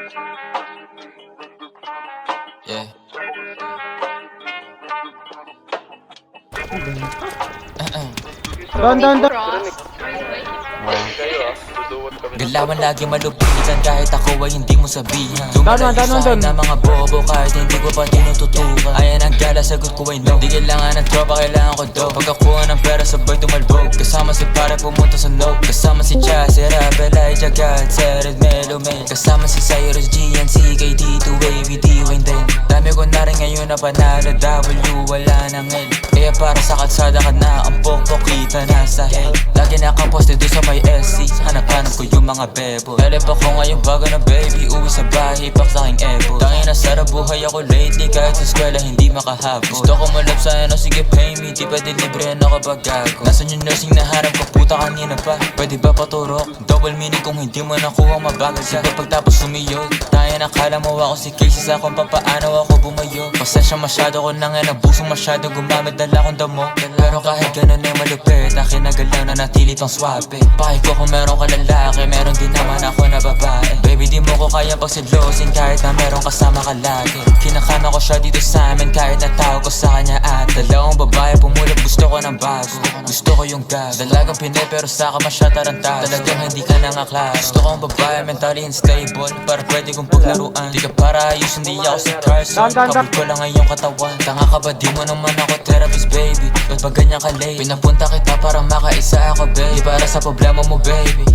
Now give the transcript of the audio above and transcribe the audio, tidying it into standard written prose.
Yeah. Doon. Galawan lagi malupitan kahit ako ay hindi mo sabihan. Lumalayo Doon. sa'kin na mga bobo kahit hindi ko pa tinututukan. Ayan ang gala, sagot ko ay no. Di kailangan ng tropa, kailangan ko do. Pagkakuha ng pera sabay tumalbog. Kasama si pare pumunta sa no. Kasama si Chase, Rapel, Elijah, God, Sered, Melo, May. Kasama si Cyrus, GNC, KD2, Wavy, D-Wayne din. Dami ko na rin ngayon na panalo, W, wala nang L. Kaya para sa kalsada ka na, ang pokpok kita nasa hell. Lagi nakaposte doon sa may SC, hanap-hanap ko yung mga bebo. Elep ako ngayon bago na baby, uwi sa bahay, pak sa aking ebo. Tangina sarap buhay ako lately, kahit sa eskwela hindi makahabol. Gusto ko malap sa ano, sige pay me, di pa dilibre na kapag gago. Nasaan yung nursing na harap ko, puta kanina pa, pwede ba paturok? Double meaning kung hindi mo nakuha mabagal ka. Pagtapos sumiyod, tayo nakala mo ako si Casey sa kung papaano ako bumayo. Pasensya masyado ko na nga nabusong masyado, gumamit dala akong damo. Pero kahit ganun ay malupit, akin na galaw na natili pang swabe. Pahay ko kung meron ka lalaki, meron din naman ako na babae. Baby di mo ko kaya pagsilosin kahit na meron kasama ka lagi. Kinakama ko siya dito sa amin kahit natawag ko sa kanya at dalawang babae pumulot, gusto ko ng bago. Gusto ko yung gas, dalagang pinay pero sa ka masya tarantado. Talagang hindi ka na nga klaro. Gusto kong babae mentally unstable para pwede kong paglaruan. Di ka para ayos, hindi ako si Carson. Kabul ko lang ang iyong katawan. Tanga ka ba, di mo naman ako therapist baby. Ba't ba ganyan ka late? Pinapunta kita para makaisa ako baby, para sa problema mo baby.